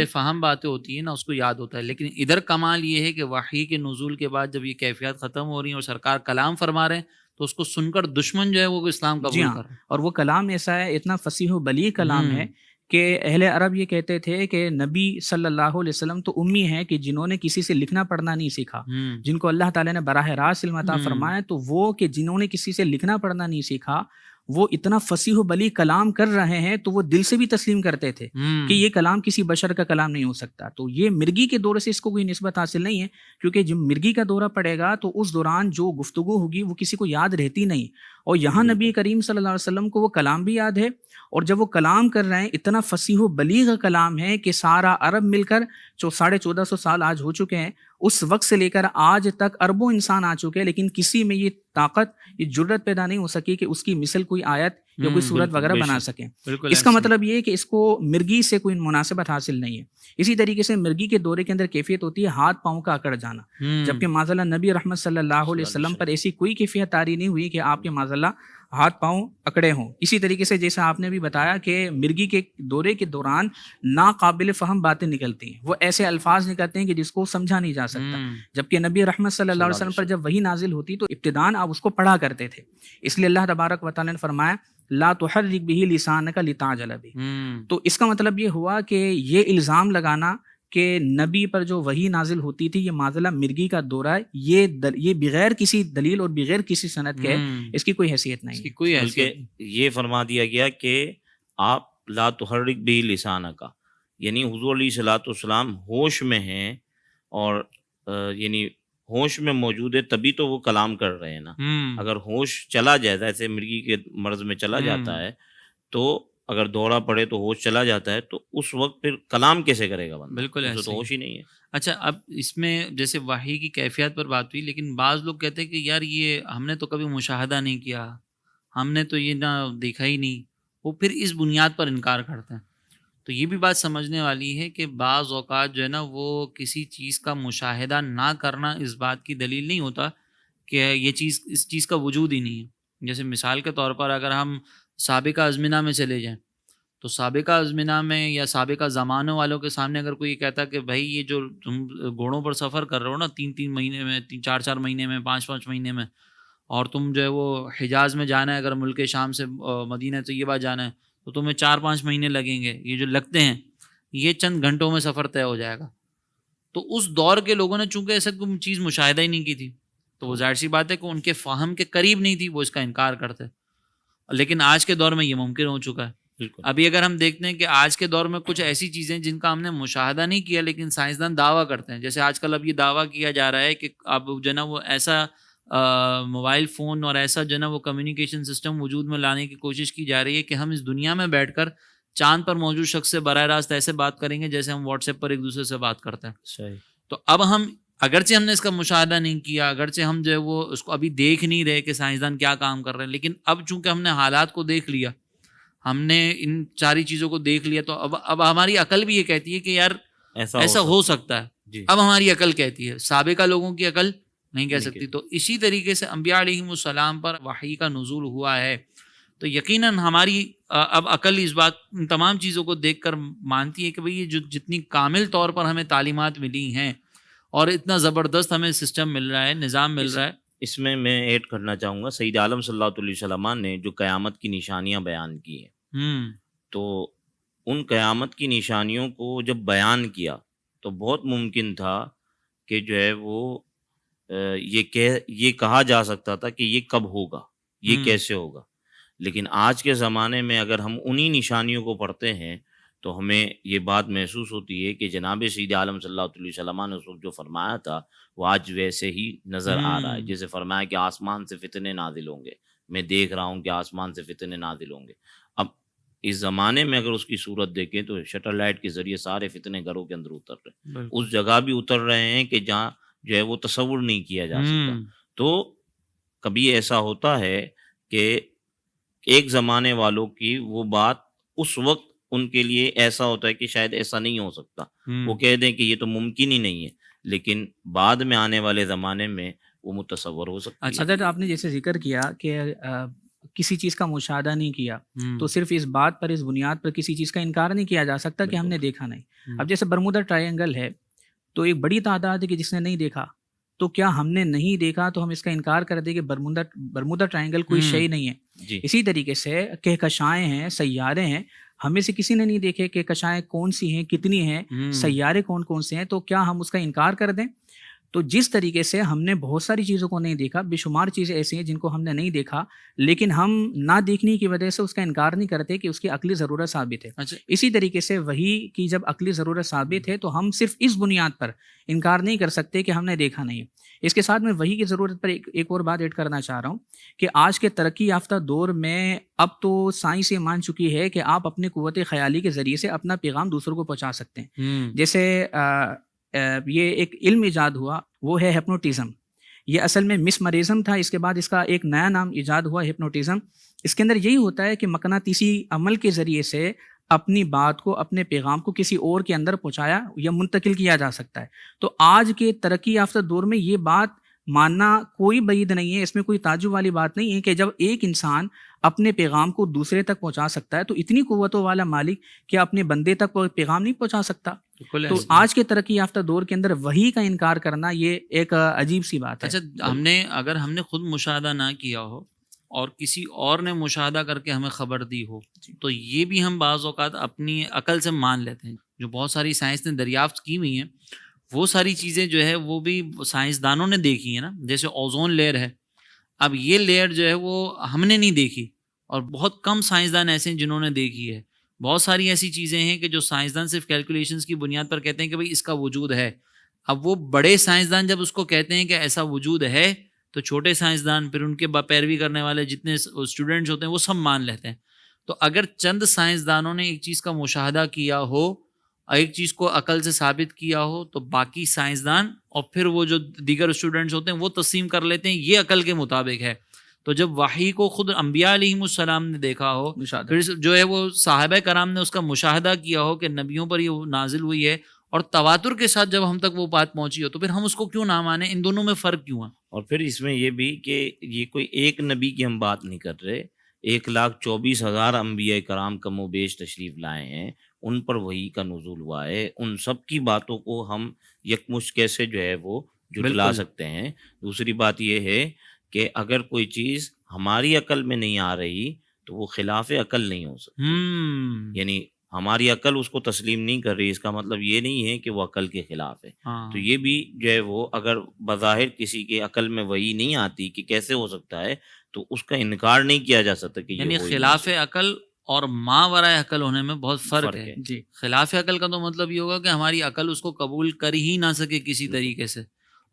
فہم باتیں ہوتی ہیں نا، اس کو یاد ہوتا ہے. لیکن ادھر کمال یہ ہے کہ وحی کے نزول کے بعد جب یہ کیفیات ختم ہو رہی ہیں اور سرکار کلام فرما رہے ہیں تو اس کو سن کر دشمن جو ہے وہ اسلام قبول کر رہے ہیں. اور وہ کلام ایسا ہے، اتنا فصیح و بلیغ کلام ہے کہ اہل عرب یہ کہتے تھے کہ نبی صلی اللہ علیہ وسلم تو امی ہیں کہ جنہوں نے کسی سے لکھنا پڑھنا نہیں سیکھا، جن کو اللہ تعالیٰ نے براہ راست علم عطا فرمایا، تو وہ کہ جنہوں نے کسی سے لکھنا پڑھنا نہیں سیکھا وہ اتنا فصیح و بلیغ کلام کر رہے ہیں تو وہ دل سے بھی تسلیم کرتے تھے کہ یہ کلام کسی بشر کا کلام نہیں ہو سکتا. تو یہ مرگی کے دورے سے اس کو کوئی نسبت حاصل نہیں ہے، کیونکہ جب مرگی کا دورہ پڑے گا تو اس دوران جو گفتگو ہوگی وہ کسی کو یاد رہتی نہیں، اور یہاں نبی کریم صلی اللہ علیہ وسلم کو وہ کلام بھی یاد ہے، اور جب وہ کلام کر رہے ہیں اتنا فصیح و بلیغ کلام ہے کہ سارا عرب مل کر 1450 سال آج ہو چکے ہیں، اس وقت سے لے کر آج تک اربوں انسان آ چکے ہیں، لیکن کسی میں یہ طاقت، یہ جرت پیدا نہیں ہو سکی کہ اس کی مثل کوئی آیت یا کوئی صورت بالکل وغیرہ بے بنا شک سکیں۔ بالکل اس کا ایسے مطلب یہ ہے کہ اس کو مرگی سے کوئی مناسبت حاصل نہیں ہے۔ اسی طریقے سے مرگی کے دورے کے اندر کیفیت ہوتی ہے ہاتھ پاؤں کا اکڑ جانا، جبکہ معاذ اللہ نبی رحمت صلی اللہ علیہ وسلم پر ایسی کوئی کیفیت طاری نہیں ہوئی کہ آپ کے معاذ اللہ ہاتھ پاؤں اکڑے ہوں۔ اسی طریقے سے جیسا آپ نے بھی بتایا کہ مرگی کے دورے کے دوران ناقابل فہم باتیں نکلتی ہیں، وہ ایسے الفاظ نکلتے ہیں کہ جس کو سمجھا نہیں جا سکتا، جبکہ نبی رحمت صلی اللہ علیہ وسلم پر جب وحی نازل ہوتی تو ابتداً آپ اس کو پڑھا کرتے تھے۔ اس لیے اللہ تبارک و تعالیٰ نے فرمایا لا تحرک بہ لسانک لتعجل بہ۔ تو اس کا مطلب یہ ہوا کہ یہ الزام لگانا کہ نبی پر جو وحی نازل ہوتی تھی یہ معاذ اللہ مرگی کا دورہ ہے، یہ بغیر کسی دلیل اور بغیر کسی سند کے اس کی کوئی حیثیت نہیں اس کی ہے۔ کوئی بلکہ حیثیت یہ فرما دیا گیا کہ آپ لا تحرک بھی لسانک، یعنی حضور علیہ الصلوۃ والسلام ہوش میں ہیں، اور یعنی ہوش میں موجود ہے تبھی تو وہ کلام کر رہے ہیں نا۔ اگر ہوش چلا جائے، ایسے مرغی کے مرض میں چلا جاتا ہے، تو اگر دورہ پڑے تو ہوش چلا جاتا ہے، تو اس وقت پھر کلام کیسے کرے گا بندہ؟ بالکل اسے ایسے تو ہی۔ ہوش ہی نہیں ہے۔ اچھا، اب اس میں جیسے وحی کی کیفیت پر بات ہوئی، لیکن بعض لوگ کہتے ہیں کہ یار یہ ہم نے تو کبھی مشاہدہ نہیں کیا، ہم نے تو یہ نہ دیکھا ہی نہیں، وہ پھر اس بنیاد پر انکار کرتے ہیں۔ تو یہ بھی بات سمجھنے والی ہے کہ بعض اوقات جو ہے نا وہ کسی چیز کا مشاہدہ نہ کرنا اس بات کی دلیل نہیں ہوتا کہ یہ چیز، اس چیز کا وجود ہی نہیں ہے۔ جیسے مثال کے طور پر اگر ہم سابقہ ازمنہ میں چلے جائیں، تو سابقہ ازمنہ میں یا سابقہ زمانوں والوں کے سامنے اگر کوئی کہتا کہ بھائی یہ جو تم گھوڑوں پر سفر کر رہے ہو نا 3 مہینے میں، 4 مہینے میں، 5 مہینے میں، اور تم جو ہے وہ حجاز میں جانا ہے، اگر ملک شام سے مدینہ طیبہ جانا ہے تو تمہیں 4-5 مہینے لگیں گے، یہ جو لگتے ہیں یہ چند گھنٹوں میں سفر طے ہو جائے گا۔ تو اس دور کے لوگوں نے چونکہ ایسا کوئی چیز مشاہدہ ہی نہیں کی تھی، تو وہ ظاہر سی بات ہے کہ ان کے فہم کے قریب نہیں تھی، وہ اس کا انکار کرتے۔ لیکن آج کے دور میں یہ ممکن ہو چکا ہے۔ بالکل ابھی اگر ہم دیکھتے ہیں کہ آج کے دور میں کچھ ایسی چیزیں جن کا ہم نے مشاہدہ نہیں کیا لیکن سائنسدان دعویٰ کرتے ہیں، جیسے آج کل اب یہ دعویٰ کیا جا رہا ہے کہ اب جو ہے نا وہ ایسا موبائل فون اور ایسا جو ہے نا وہ کمیونیکیشن سسٹم وجود میں لانے کی کوشش کی جا رہی ہے کہ ہم اس دنیا میں بیٹھ کر چاند پر موجود شخص سے براہ راست ایسے بات کریں گے جیسے ہم واٹس ایپ پر ایک دوسرے سے بات کرتے ہیں۔ صحیح۔ تو اب ہم اگرچہ ہم نے اس کا مشاہدہ نہیں کیا، اگرچہ ہم جو ہے وہ اس کو ابھی دیکھ نہیں رہے کہ سائنسدان کیا کام کر رہے ہیں، لیکن اب چونکہ ہم نے حالات کو دیکھ لیا، ہم نے ان ساری چیزوں کو دیکھ لیا، تو اب ہماری عقل بھی یہ کہتی ہے کہ یار ایسا ہو سکتا ہے۔ جی اب ہماری عقل کہتی ہے، سابقہ لوگوں کی عقل نہیں کہہ نہیں سکتی۔ کہتی۔ تو اسی طریقے سے انبیاء علیہم السلام پر وحی کا نزول ہوا ہے، تو یقیناً ہماری اب عقل اس بات، ان تمام چیزوں کو دیکھ کر مانتی ہے کہ بھئی یہ جو جتنی کامل طور پر ہمیں تعلیمات ملی ہیں اور اتنا زبردست ہمیں سسٹم مل رہا ہے، نظام مل رہا ہے۔ اس میں ایڈ کرنا چاہوں گا، سید عالم صلی اللہ علیہ وسلم نے جو قیامت کی نشانیاں بیان کی ہیں، تو ان قیامت کی نشانیوں کو جب بیان کیا تو بہت ممکن تھا کہ جو ہے وہ یہ کہا جا سکتا تھا کہ یہ کب ہوگا، یہ کیسے ہوگا۔ لیکن آج کے زمانے میں اگر ہم انہی نشانیوں کو پڑھتے ہیں تو ہمیں یہ بات محسوس ہوتی ہے کہ جناب سید عالم صلی اللہ علیہ وسلم نے اس وقت جو فرمایا تھا وہ آج ویسے ہی نظر آ رہا ہے۔ جیسے فرمایا کہ آسمان سے فتنے نازل ہوں گے، میں دیکھ رہا ہوں کہ آسمان سے فتنے نازل ہوں گے۔ اب اس زمانے میں اگر اس کی صورت دیکھیں تو سیٹلائٹ کے ذریعے سارے فتنے گھروں کے اندر اتر رہے ہیں، اس جگہ بھی اتر رہے ہیں کہ جہاں جو ہے وہ تصور نہیں کیا جا سکتا۔ تو کبھی ایسا ہوتا ہے کہ ایک زمانے والوں کی وہ بات اس وقت ان کے لیے ایسا ہوتا ہے کہ شاید ایسا نہیں ہو سکتا، وہ کہہ دیں کہ یہ تو ممکن ہی نہیں ہے، لیکن بعد میں آنے والے زمانے میں وہ متصور ہو سکتی ہے۔ حضرت آپ نے جیسے ذکر کیا کہ کسی چیز کا مشاہدہ نہیں کیا، تو صرف اس بات پر، اس بنیاد پر کسی چیز کا انکار نہیں کیا جا سکتا کہ ہم نے دیکھا نہیں۔ اب جیسے برمودا ٹرائنگل ہے تو ایک بڑی تعداد ہے کہ جس نے نہیں دیکھا، تو کیا ہم نے نہیں دیکھا تو ہم اس کا انکار کر دیں کہ برمودا ٹرائنگل کوئی شے نہیں ہے؟ جی اسی طریقے سے کہکشائیں ہیں، سیارے ہیں، ہمیں سے کسی نے نہیں دیکھے کہکشائیں کون سی ہیں، کتنی ہیں، سیارے کون کون سے ہیں، تو کیا ہم اس کا انکار کر دیں؟ تو جس طریقے سے ہم نے بہت ساری چیزوں کو نہیں دیکھا، بے شمار چیزیں ایسی ہیں جن کو ہم نے نہیں دیکھا، لیکن ہم نہ دیکھنے کی وجہ سے اس کا انکار نہیں کرتے کہ اس کی عقلی ضرورت ثابت ہے. اچھا اسی طریقے سے وحی کی جب عقلی ضرورت ثابت ہے تو ہم صرف اس بنیاد پر انکار نہیں کر سکتے کہ ہم نے دیکھا نہیں. اس کے ساتھ میں وحی کی ضرورت پر ایک اور بات ایڈ کرنا چاہ رہا ہوں کہ آج کے ترقی یافتہ دور میں اب تو سائنس یہ مان چکی ہے کہ آپ اپنے قوت خیالی کے ذریعے سے اپنا پیغام دوسروں کو پہنچا سکتے ہیں. جیسے یہ ایک علم ایجاد ہوا، وہ ہے ہپنوٹزم. یہ اصل میں مسمرزم تھا، اس کے بعد اس کا ایک نیا نام ایجاد ہوا ہپنوٹزم. اس کے اندر یہی ہوتا ہے کہ مقناطیسی عمل کے ذریعے سے اپنی بات کو، اپنے پیغام کو کسی اور کے اندر پہنچایا یا منتقل کیا جا سکتا ہے. تو آج کے ترقی یافتہ دور میں یہ بات ماننا کوئی بعید نہیں ہے، اس میں کوئی تعجب والی بات نہیں ہے کہ جب ایک انسان اپنے پیغام کو دوسرے تک پہنچا سکتا ہے تو اتنی قوتوں والا مالک کیا اپنے بندے تک پیغام نہیں پہنچا سکتا؟ تو آج کے ترقی یافتہ دور کے اندر وحی کا انکار کرنا یہ ایک عجیب سی بات ہے. اچھا اگر ہم نے خود مشاہدہ نہ کیا ہو اور کسی اور نے مشاہدہ کر کے ہمیں خبر دی ہو تو یہ بھی ہم بعض اوقات اپنی عقل سے مان لیتے ہیں. جو بہت ساری سائنس نے دریافت کی ہوئی ہیں وہ ساری چیزیں جو ہے وہ بھی سائنسدانوں نے دیکھی ہیں نا. جیسے اوزون لیئر ہے، اب یہ لیئر جو ہے وہ ہم نے نہیں دیکھی اور بہت کم سائنسدان ایسے ہیں جنہوں نے دیکھی ہے. بہت ساری ایسی چیزیں ہیں کہ جو سائنسدان صرف کیلکولیشنز کی بنیاد پر کہتے ہیں کہ بھئی اس کا وجود ہے. اب وہ بڑے سائنسدان جب اس کو کہتے ہیں کہ ایسا وجود ہے تو چھوٹے سائنسدان پھر ان کے پیروی کرنے والے جتنے اسٹوڈنٹس ہوتے ہیں وہ سب مان لیتے ہیں. تو اگر چند سائنسدانوں نے ایک چیز کا مشاہدہ کیا ہو، ایک چیز کو عقل سے ثابت کیا ہو، تو باقی سائنسدان اور پھر وہ جو دیگر اسٹوڈنٹس ہوتے ہیں وہ تسلیم کر لیتے ہیں یہ عقل کے مطابق ہے. تو جب وحی کو خود انبیاء علیہم السلام نے دیکھا ہو، پھر جو ہے وہ صحابہ کرام نے اس کا مشاہدہ کیا ہو کہ نبیوں پر یہ نازل ہوئی ہے اور تواتر کے ساتھ جب ہم تک وہ بات پہنچی ہو، تو پھر ہم اس کو کیوں نہ مانیں؟ ان دونوں میں فرق کیوں ہے؟ اور پھر اس میں یہ بھی کہ یہ کوئی ایک نبی کی ہم بات نہیں کر رہے، 1,24,000 انبیاء کرام کم و بیش تشریف لائے ہیں، ان پر وحی کا نزول ہوا ہے. ان سب کی باتوں کو ہم یکمشت کیسے جو ہے وہ جھٹلا سکتے ہیں؟ دوسری بات یہ ہے کہ اگر کوئی چیز ہماری عقل میں نہیں آ رہی تو وہ خلاف عقل نہیں ہو سکتی. یعنی ہماری عقل اس کو تسلیم نہیں کر رہی، اس کا مطلب یہ نہیں ہے کہ وہ عقل کے خلاف ہے. تو یہ بھی جو ہے وہ اگر بظاہر کسی کے عقل میں وہی نہیں آتی کہ کیسے ہو سکتا ہے تو اس کا انکار نہیں کیا جا سکتا کہ یعنی خلاف عقل اور ما ورائے عقل ہونے میں بہت فرق ہے. جی، خلاف عقل کا تو مطلب یہ ہوگا کہ ہماری عقل اس کو قبول کر ہی نہ سکے کسی طریقے سے،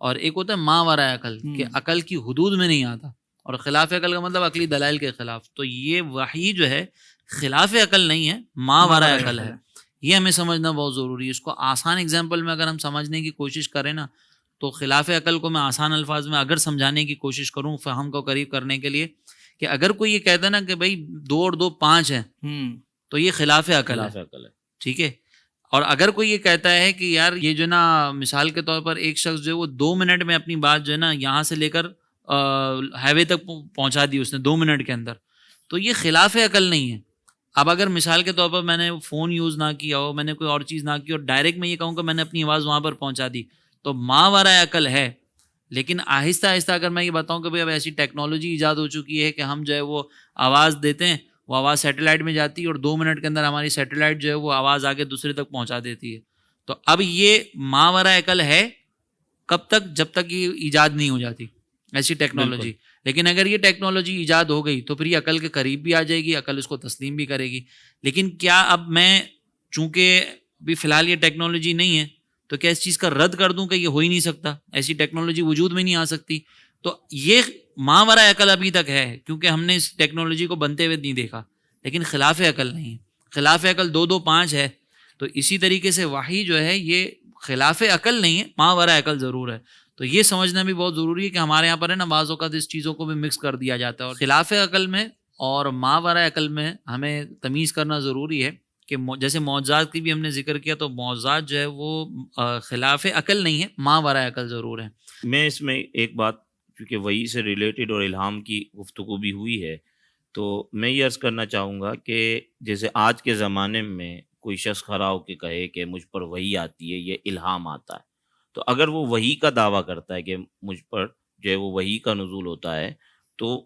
اور ایک ہوتا ہے ما ورائے عقل کہ عقل کی حدود میں نہیں آتا، اور خلاف عقل کا مطلب عقلی دلائل کے خلاف. تو یہ وحی جو ہے خلاف عقل نہیں ہے، ما ورائے عقل ہے. یہ ہمیں سمجھنا بہت ضروری ہے. اس کو آسان اگزامپل میں اگر ہم سمجھنے کی کوشش کریں نا تو خلاف عقل کو میں آسان الفاظ میں اگر سمجھانے کی کوشش کروں فہم کو قریب کرنے کے لیے، کہ اگر کوئی یہ کہتا ہے نا کہ بھائی 2 اور 2 5 ہیں تو یہ خلاف عقل ہے. ٹھیک ہے. اور اگر کوئی یہ کہتا ہے کہ یار یہ جو نا مثال کے طور پر ایک شخص جو ہے وہ 2 منٹ میں اپنی بات جو ہے نا یہاں سے لے کر ہائی وے تک پہنچا دی اس نے 2 منٹ کے اندر، تو یہ خلاف عقل نہیں ہے. اب اگر مثال کے طور پر میں نے فون یوز نہ کیا ہو، میں نے کوئی اور چیز نہ کی اور ڈائریکٹ میں یہ کہوں کہ میں نے اپنی آواز وہاں پر پہنچا دی تو ما ورائے عقل ہے. لیکن آہستہ آہستہ اگر میں یہ بتاؤں کہ بھائی اب ایسی ٹیکنالوجی ایجاد ہو چکی ہے کہ ہم جو ہے وہ آواز دیتے ہیں، وہ آواز سیٹلائٹ میں جاتی ہے اور 2 منٹ کے اندر ہماری سیٹلائٹ جو ہے وہ آواز آگے دوسرے تک پہنچا دیتی ہے. تو اب یہ ما ورائے عقل ہے کب تک؟ جب تک یہ ایجاد نہیں ہو جاتی ایسی ٹیکنالوجی. لیکن اگر یہ ٹیکنالوجی ایجاد ہو گئی تو پھر یہ عقل کے قریب بھی آ جائے گی، عقل اس کو تسلیم بھی کرے گی. لیکن کیا اب میں چونکہ ابھی فی الحال یہ ٹیکنالوجی نہیں ہے تو کیا اس چیز کا رد کر دوں کہ یہ ہو ہی نہیں سکتا، ایسی ٹیکنالوجی وجود میں نہیں آ سکتی؟ تو یہ ما ورائے عقل ابھی تک ہے کیونکہ ہم نے اس ٹیکنالوجی کو بنتے ہوئے نہیں دیکھا، لیکن خلاف عقل نہیں ہے. خلاف عقل 2 2 5 ہے. تو اسی طریقے سے وحی جو ہے یہ خلاف عقل نہیں ہے، ما ورائے عقل ضرور ہے. تو یہ سمجھنا بھی بہت ضروری ہے کہ ہمارے یہاں پر ہے نا بعض اوقات اس چیزوں کو بھی مکس کر دیا جاتا ہے. اور خلاف عقل میں اور ما ورائے عقل میں ہمیں تمیز کرنا ضروری ہے کہ جیسے معجزات کی بھی ہم نے ذکر کیا تو معجزات جو ہے وہ خلاف عقل نہیں ہے، ما ورائے عقل ضرور ہے. میں اس میں ایک بات، کیونکہ وحی سے ریلیٹڈ اور الہام کی گفتگو بھی ہوئی ہے، تو میں یہ عرض کرنا چاہوں گا کہ جیسے آج کے زمانے میں کوئی شخص کھڑا ہو کے کہے کہ مجھ پر وحی آتی ہے، یہ الہام آتا ہے، تو اگر وہ وحی کا دعویٰ کرتا ہے کہ مجھ پر جو ہے وہ وحی کا نزول ہوتا ہے، تو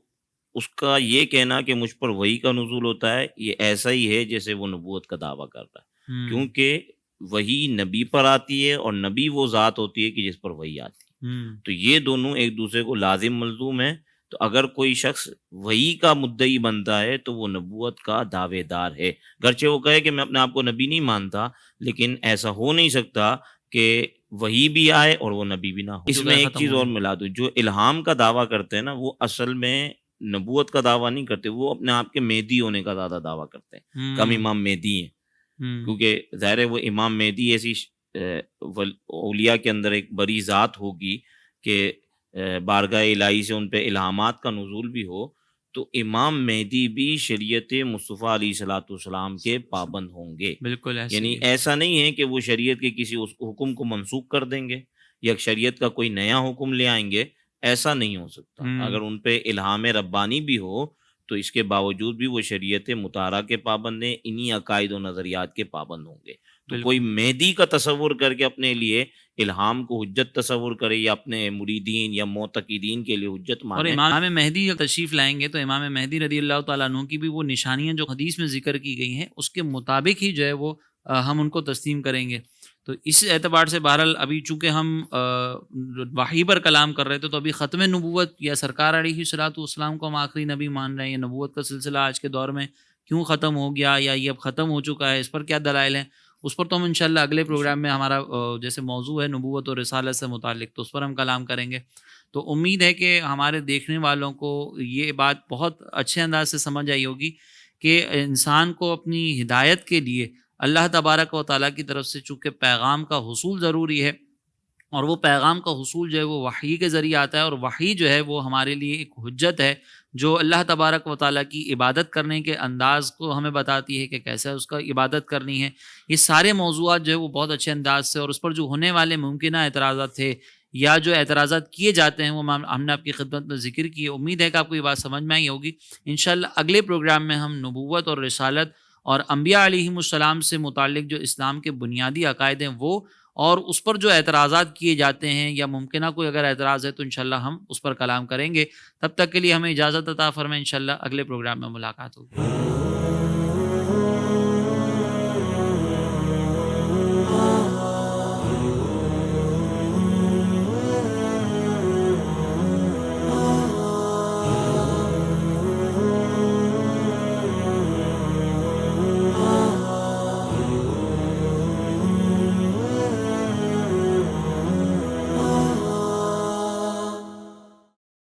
اس کا یہ کہنا کہ مجھ پر وحی کا نزول ہوتا ہے یہ ایسا ہی ہے جیسے وہ نبوت کا دعویٰ کرتا ہے. کیونکہ وحی نبی پر آتی ہے اور نبی وہ ذات ہوتی ہے کہ جس پر وحی آتی ہے. تو یہ دونوں ایک دوسرے کو لازم ملزوم ہیں. تو اگر کوئی شخص وحی کا مدعی بنتا ہے تو وہ نبوت کا دعوے دار ہے، گرچہ وہ کہے کہ میں اپنے آپ کو نبی نہیں مانتا، لیکن ایسا ہو نہیں سکتا کہ وحی بھی آئے اور وہ نبی بھی نہ ہو. اس میں ایک چیز اور ملا دوں، جو الہام کا دعویٰ کرتے ہیں نا، وہ اصل میں نبوت کا دعویٰ نہیں کرتے، وہ اپنے آپ کے مہدی ہونے کا زیادہ دعویٰ کرتے ہیں. کم امام مہدی ہیں، کیونکہ ظاہر ہے وہ امام مہدی ایسی اولیاء کے اندر ایک بڑی ذات ہوگی کہ بارگاہ الہی سے ان پہ الہامات کا نزول بھی ہو، تو امام مہدی بھی شریعت مصطفیٰ علیہ الصلوۃ والسلام کے پابند ہوں گے. بالکل یعنی ایسا نہیں ہے کہ وہ شریعت کے کسی حکم کو منسوخ کر دیں گے یا شریعت کا کوئی نیا حکم لے آئیں گے، ایسا نہیں ہو سکتا. اگر ان پہ الہام ربانی بھی ہو تو اس کے باوجود بھی وہ شریعت مطہرہ کے پابند ہیں، انہی عقائد و نظریات کے پابند ہوں گے. تو کوئی مہدی کا تصور کر کے اپنے لیے الہام کو حجت تصور کرے یا اپنے مریدین یا معتقدین کے لیے حجت مانے. اور امام مہدی جب تشریف لائیں گے تو امام مہدی رضی اللہ تعالیٰ عنہ کی بھی وہ نشانیاں جو حدیث میں ذکر کی گئی ہیں اس کے مطابق ہی جو ہے وہ ہم ان کو تسلیم کریں گے. تو اس اعتبار سے بہرحال ابھی چونکہ ہم وحی پر کلام کر رہے تھے تو ابھی ختم نبوت یا سرکار علیہ الصلوۃ والسلام کو ہم آخری نبی مان رہے ہیں، یا نبوت کا سلسلہ آج کے دور میں کیوں ختم ہو گیا یا یہ اب ختم ہو چکا ہے، اس پر کیا دلائل ہیں، اس پر تو ہم انشاءاللہ اگلے پروگرام میں ہمارا جیسے موضوع ہے نبوت اور رسالت سے متعلق، تو اس پر ہم کلام کریں گے. تو امید ہے کہ ہمارے دیکھنے والوں کو یہ بات بہت اچھے انداز سے سمجھ آئی ہوگی کہ انسان کو اپنی ہدایت کے لیے اللہ تبارک و تعالیٰ کی طرف سے چونکہ پیغام کا حصول ضروری ہے، اور وہ پیغام کا حصول جو ہے وہ وحی کے ذریعے آتا ہے، اور وحی جو ہے وہ ہمارے لیے ایک حجت ہے جو اللہ تبارک و تعالیٰ کی عبادت کرنے کے انداز کو ہمیں بتاتی ہے کہ کیسے اس کا عبادت کرنی ہے. یہ سارے موضوعات جو ہے وہ بہت اچھے انداز سے، اور اس پر جو ہونے والے ممکنہ اعتراضات تھے یا جو اعتراضات کیے جاتے ہیں وہ ہم نے آپ کی خدمت میں ذکر کی. امید ہے کہ آپ کو یہ بات سمجھ میں آئی ہوگی. انشاءاللہ اگلے پروگرام میں ہم نبوت اور رسالت اور انبیاء علیہم السلام سے متعلق جو اسلام کے بنیادی عقائد ہیں وہ، اور اس پر جو اعتراضات کیے جاتے ہیں یا ممکنہ کوئی اگر اعتراض ہے تو انشاءاللہ ہم اس پر کلام کریں گے. تب تک کے لیے ہمیں اجازت عطا فرمائیں، انشاءاللہ اگلے پروگرام میں ملاقات ہوگی.